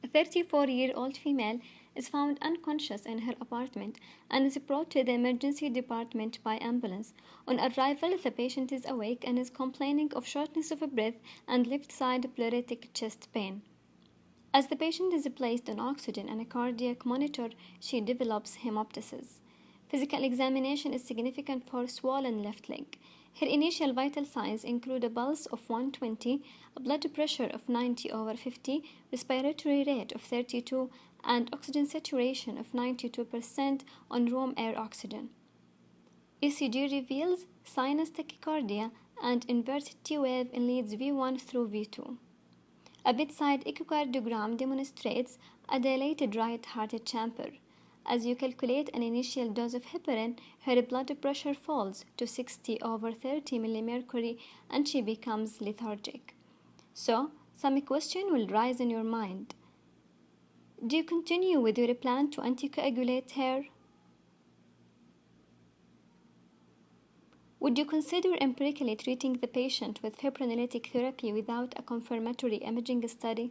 A 34-year-old female is found unconscious in her apartment and is brought to the emergency department by ambulance. On arrival, the patient is awake and is complaining of shortness of breath and left-side pleuritic chest pain. As the patient is placed on oxygen and a cardiac monitor, she develops hemoptysis. Physical examination is significant for swollen left leg. Her initial vital signs include a pulse of 120, a blood pressure of 90/50, respiratory rate of 32, and oxygen saturation of 92% on room air oxygen. ECG reveals sinus tachycardia and inverted T wave in leads V1 through V2. A bedside echocardiogram demonstrates a dilated right-hearted chamber. As you calculate an initial dose of heparin, her blood pressure falls to 60/30 mmHg and she becomes lethargic. So, some question will rise in your mind. Do you continue with your plan to anticoagulate her? Would you consider empirically treating the patient with fibrinolytic therapy without a confirmatory imaging study?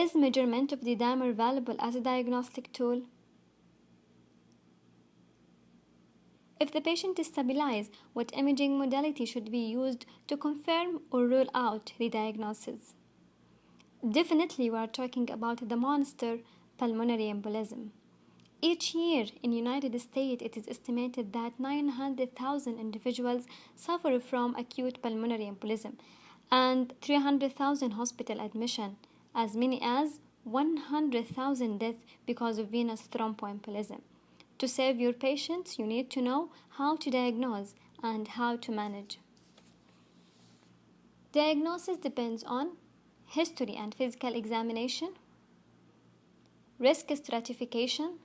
Is measurement of the dimer valuable as a diagnostic tool? If the patient is stabilized, what imaging modality should be used to confirm or rule out the diagnosis? Definitely we are talking about the monster pulmonary embolism. Each year in the United States, it is estimated that 900,000 individuals suffer from acute pulmonary embolism and 300,000 hospital admission, as many as 100,000 deaths because of venous thromboembolism. To save your patients, you need to know how to diagnose and how to manage. Diagnosis depends on history and physical examination, risk stratification,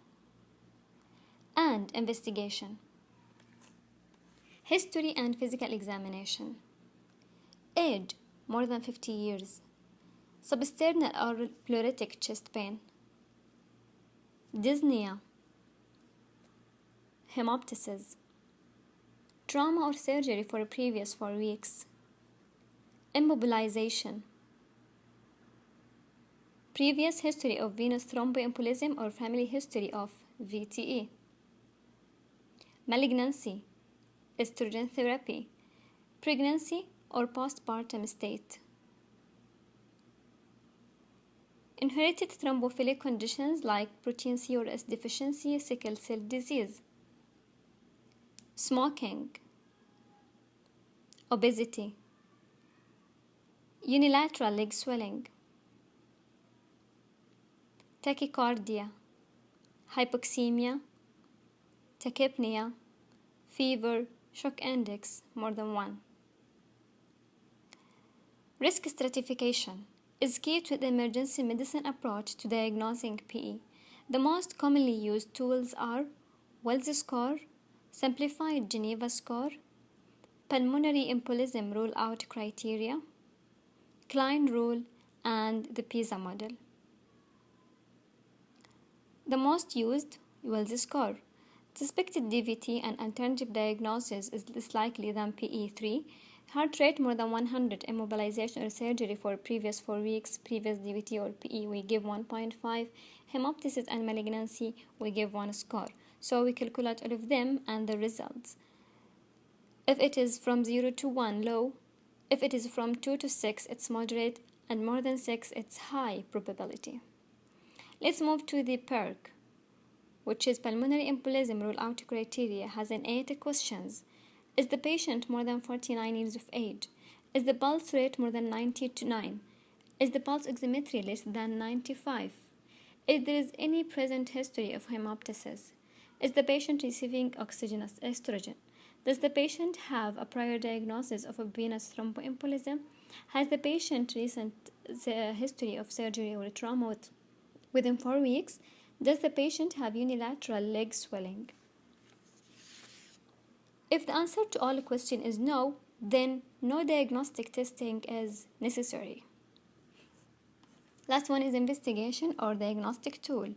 and investigation. History and physical examination. Age, more than 50 years. Substernal or pleuritic chest pain. Dyspnea. Hemoptysis. Trauma or surgery for previous 4 weeks. Immobilization. Previous history of venous thromboembolism or family history of VTE. Malignancy, estrogen therapy, pregnancy or postpartum state. Inherited thrombophilic conditions like protein C or S deficiency, sickle cell disease. Smoking, obesity, unilateral leg swelling, tachycardia, hypoxemia, tachypnea, fever, shock index, more than 1. Risk stratification is key to the emergency medicine approach to diagnosing PE. The most commonly used tools are Wells score, simplified Geneva score, pulmonary embolism rule-out criteria, Klein rule, and the PISA model. The most used Wells score. Suspected DVT and alternative diagnosis is less likely than PE3. Heart rate more than 100, immobilization or surgery for previous 4 weeks, previous DVT or PE, we give 1.5. Hemoptysis and malignancy, we give 1 score. So we calculate all of them and the results. If it is from 0 to 1, low. If it is from 2 to 6, it's moderate, and more than 6, it's high probability. Let's move to the PERC, which is pulmonary embolism rule-out criteria, has an 8 questions. Is the patient more than 49 years of age? Is the pulse rate more than 90 to 9? Is the pulse oximetry less than 95? If there is any present history of hemoptysis? Is the patient receiving exogenous estrogen? Does the patient have a prior diagnosis of a venous thromboembolism? Has the patient recent history of surgery or trauma within 4 weeks? Does the patient have unilateral leg swelling? If the answer to all questions is no, then no diagnostic testing is necessary. Last one is investigation or diagnostic tool,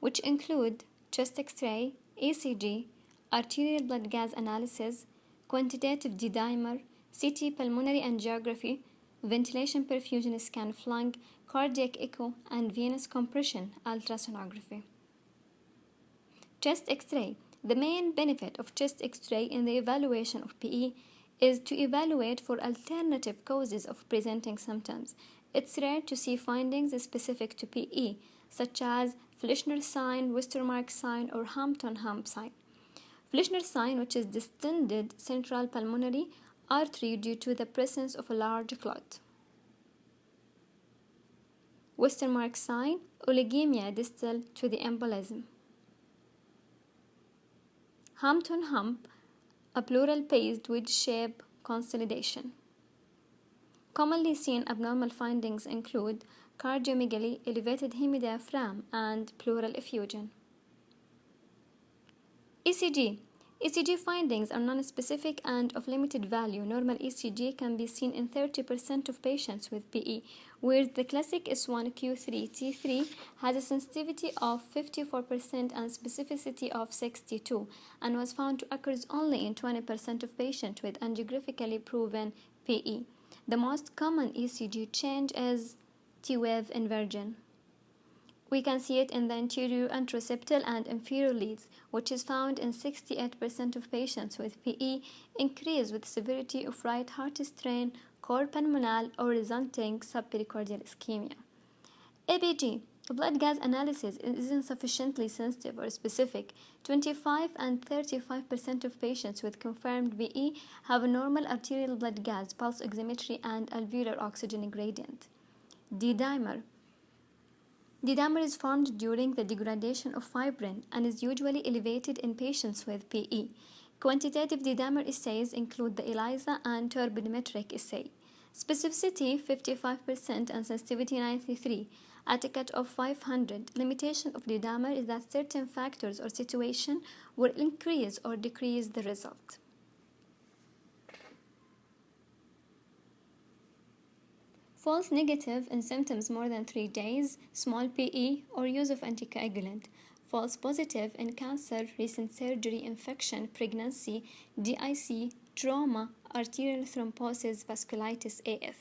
which include chest X-ray, ECG, arterial blood gas analysis, quantitative D-dimer, CT pulmonary angiography, ventilation perfusion scan flank, cardiac echo, and venous compression ultrasonography. Chest X-ray. The main benefit of chest X-ray in the evaluation of PE is to evaluate for alternative causes of presenting symptoms. It's rare to see findings specific to PE, such as Fleischner sign, Westermarck sign, or Hampton-Hump sign. Fleischner sign, which is distended central pulmonary artery due to the presence of a large clot. Westermarck sign, oligemia distal to the embolism. Hampton hump, a pleural paced wedge shape consolidation. Commonly seen abnormal findings include cardiomegaly, elevated hemidiaphragm, and pleural effusion. ECG. ECG findings are non-specific and of limited value. Normal ECG can be seen in 30% of patients with PE, whereas the classic S1Q3T3 has a sensitivity of 54% and specificity of 62%, and was found to occur only in 20% of patients with angiographically proven PE. The most common ECG change is T-wave inversion. We can see it in the anterior anteroseptal and inferior leads, which is found in 68% of patients with PE, increase with severity of right heart strain, cor pulmonale, or resulting subpericardial ischemia. ABG, blood gas analysis isn't sufficiently sensitive or specific. 25 and 35% of patients with confirmed PE have a normal arterial blood gas, pulse oximetry, and alveolar oxygen gradient. D-dimer. D-dimer is formed during the degradation of fibrin and is usually elevated in patients with PE. Quantitative D-dimer assays include the ELISA and turbidimetric assay. Specificity 55% and sensitivity 93%. At a cut of 500, limitation of D-dimer is that certain factors or situation will increase or decrease the result. False negative in symptoms more than 3 days, small PE, or use of anticoagulant. False positive in cancer, recent surgery, infection, pregnancy, DIC, trauma, arterial thrombosis, vasculitis, AF.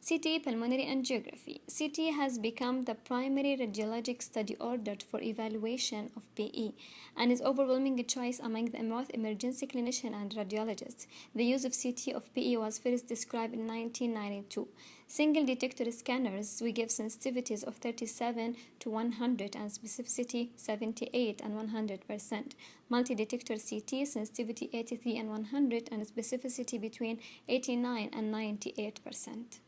CT, pulmonary angiography. CT has become the primary radiologic study ordered for evaluation of PE and is overwhelming choice among the both emergency clinician and radiologists. The use of CT of PE was first described in 1992. Single detector scanners, we give sensitivities of 37 to 100 and specificity 78 and 100%. Multi-detector CT, sensitivity 83 and 100 and specificity between 89 and 98%.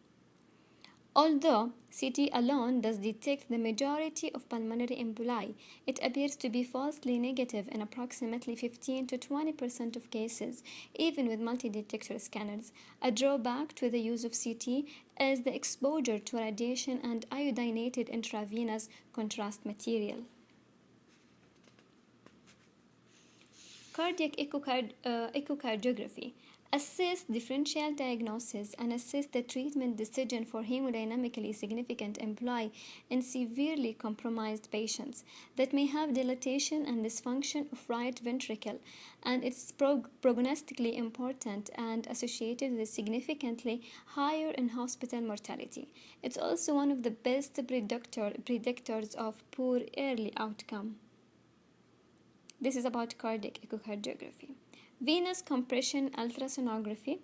Although CT alone does detect the majority of pulmonary emboli, it appears to be falsely negative in approximately 15 to 20% of cases, even with multi-detector scanners. A drawback to the use of CT is the exposure to radiation and iodinated intravenous contrast material. Cardiac echocardiography. Assess differential diagnosis and assess the treatment decision for hemodynamically significant emboli in severely compromised patients that may have dilatation and dysfunction of right ventricle, and it's prognostically important and associated with significantly higher in-hospital mortality. It's also one of the best predictors of poor early outcome. This is about cardiac echocardiography. Venous compression ultrasonography.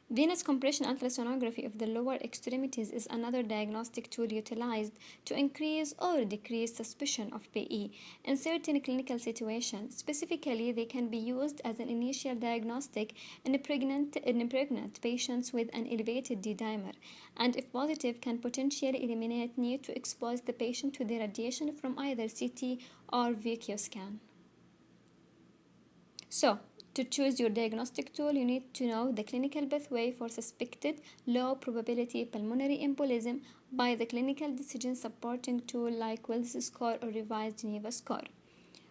Venous compression ultrasonography of the lower extremities is another diagnostic tool utilized to increase or decrease suspicion of PE in certain clinical situations. Specifically, they can be used as an initial diagnostic in pregnant patients with an elevated D-dimer, and if positive, can potentially eliminate need to expose the patient to the radiation from either CT or VQ scan. So, to choose your diagnostic tool, you need to know the clinical pathway for suspected low probability pulmonary embolism by the clinical decision supporting tool like Wells score or revised Geneva score.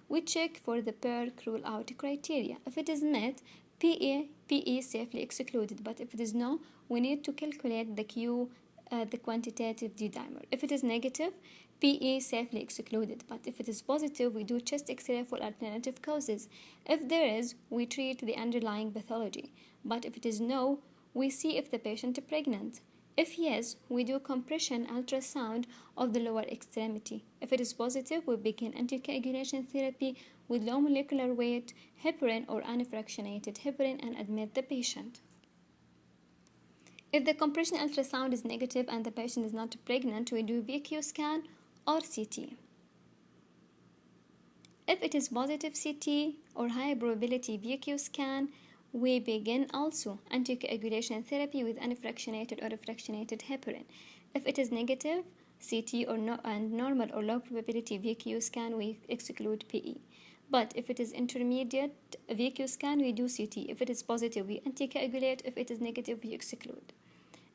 We check for the PERC rule-out criteria. If it is met, PE safely excluded, but if it is no, we need to calculate the quantitative D-dimer. If it is negative, PE safely excluded, but if it is positive, we do chest X-ray for alternative causes. If there is, we treat the underlying pathology, but if it is no, we see if the patient is pregnant. If yes, we do compression ultrasound of the lower extremity. If it is positive, we begin anticoagulation therapy with low molecular weight heparin or unfractionated heparin and admit the patient. If the compression ultrasound is negative and the patient is not pregnant, we do VQ scan or CT. If it is positive CT or high probability VQ scan, we begin also anticoagulation therapy with unfractionated or fractionated heparin. If it is negative CT and normal or low probability VQ scan, we exclude PE. But if it is intermediate VQ scan, we do CT. If it is positive, we anticoagulate. If it is negative, we exclude.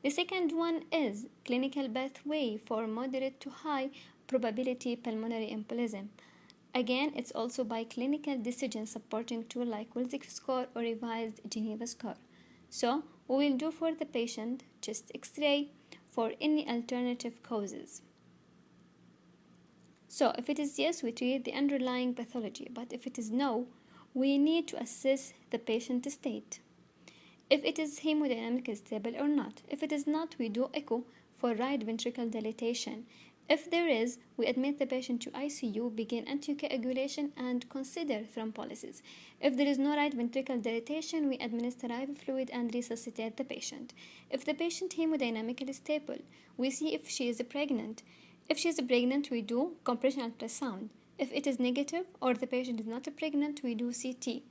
The second one is clinical pathway for moderate to high probability pulmonary embolism. Again, it's also by clinical decision supporting tool like Wilczek score or revised Geneva score. So, we will do for the patient chest X-ray for any alternative causes. So, if it is yes, we treat the underlying pathology, but if it is no, we need to assess the patient state. If it is hemodynamically stable or not. If it is not, we do echo for right ventricle dilatation. If there is, we admit the patient to ICU, begin anticoagulation, and consider thrombolysis. If there is no right ventricle dilatation, we administer IV fluid and resuscitate the patient. If the patient hemodynamically stable, we see if she is pregnant. If she is pregnant, we do compression ultrasound. If it is negative or the patient is not pregnant, we do CT.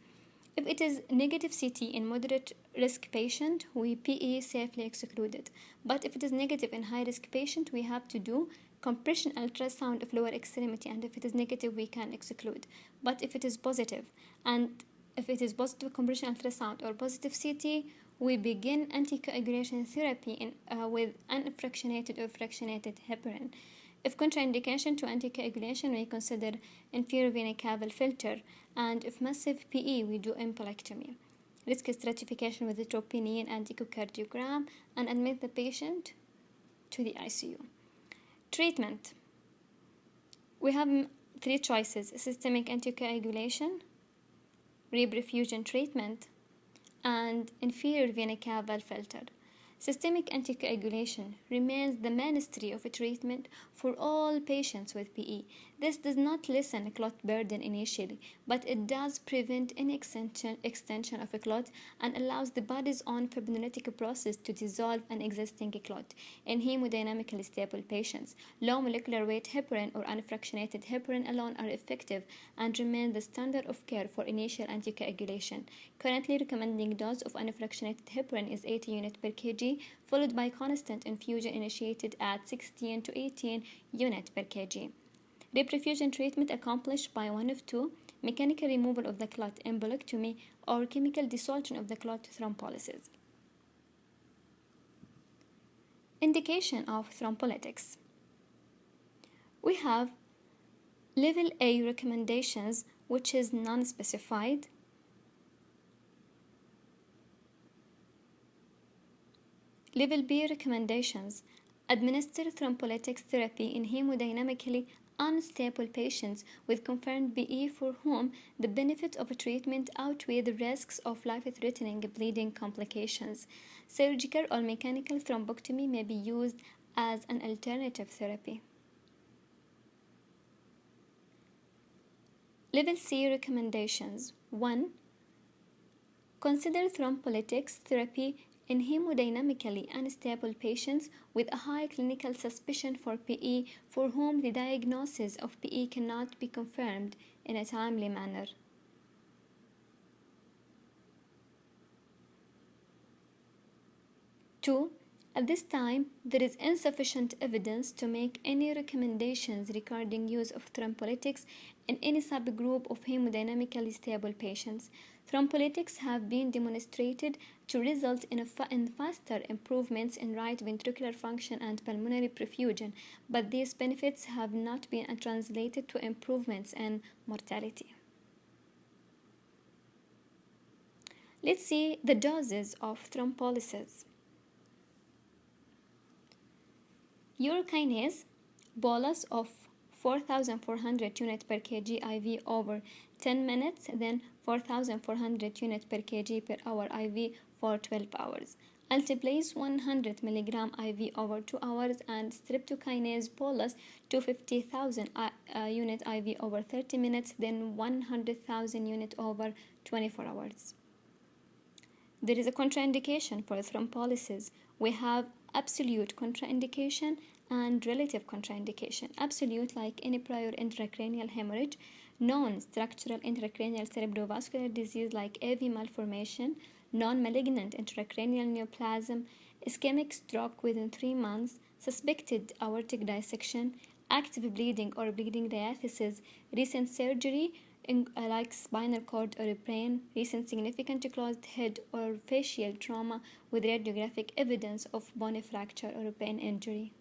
If it is negative CT in moderate risk patient, we PE safely excluded. But if it is negative in high risk patient, we have to do compression ultrasound of lower extremity, and if it is negative, we can exclude. But if it is positive, and if it is positive compression ultrasound or positive CT, we begin anticoagulation therapy with unfractionated or fractionated heparin. If contraindication to anticoagulation, we consider inferior vena cava filter, and if massive PE, we do embolectomy. Risk stratification with troponin and echocardiogram, and admit the patient to the ICU. Treatment. We have three choices: systemic anticoagulation, reperfusion treatment, and inferior vena cava filter. Systemic anticoagulation remains the mainstay of treatment for all patients with PE. This does not lessen clot burden initially, but it does prevent any extension of a clot and allows the body's own fibrinolytic process to dissolve an existing clot. In hemodynamically stable patients, low molecular weight heparin or unfractionated heparin alone are effective and remain the standard of care for initial anticoagulation. Currently, recommending dose of unfractionated heparin is 80 units per kg, followed by constant infusion initiated at 16 to 18 units per kg. Reperfusion treatment accomplished by one of two: mechanical removal of the clot, embolectomy, or chemical dissolution of the clot, thrombolysis. Indication of thrombolytics. We have level A recommendations, which is non-specified. Level B recommendations: administer thrombolytics therapy in hemodynamically unstable patients with confirmed BE for whom the benefit of treatment outweigh the risks of life-threatening bleeding complications. Surgical or mechanical thrombectomy may be used as an alternative therapy. Level C recommendations: 1. Consider thrombolytics therapy in hemodynamically unstable patients with a high clinical suspicion for PE for whom the diagnosis of PE cannot be confirmed in a timely manner. 2. At this time, there is insufficient evidence to make any recommendations regarding use of thrombolytics in any subgroup of hemodynamically stable patients. Thrombolytics have been demonstrated to result in faster improvements in right ventricular function and pulmonary perfusion, but these benefits have not been translated to improvements in mortality. Let's see the doses of thrombolysis. Urokinase, bolus of 4,400 units per kg IV over 10 minutes, then 4,400 units per kg per hour IV for 12 hours. Alteplase 100 mg IV over 2 hours and streptokinase bolus 250,000 unit IV over 30 minutes, then 100,000 unit over 24 hours. There is a contraindication for thrombolysis. We have absolute contraindication and relative contraindication. Absolute, like any prior intracranial hemorrhage, non-structural intracranial cerebrovascular disease like AV malformation, non-malignant intracranial neoplasm, ischemic stroke within 3 months, suspected aortic dissection, active bleeding or bleeding diathesis, recent surgery, like spinal cord or brain, recent significant closed head or facial trauma with radiographic evidence of bone fracture or brain injury.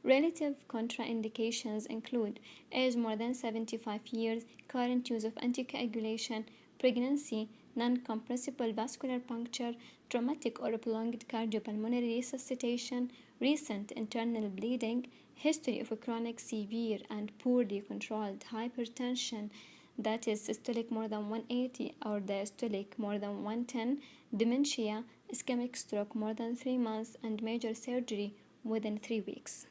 Relative contraindications include age more than 75 years, current use of anticoagulation, pregnancy, non-compressible vascular puncture, traumatic or prolonged cardiopulmonary resuscitation, recent internal bleeding, history of chronic severe and poorly controlled hypertension, that is systolic more than 180 or diastolic more than 110, dementia, ischemic stroke more than 3 months, and major surgery within 3 weeks.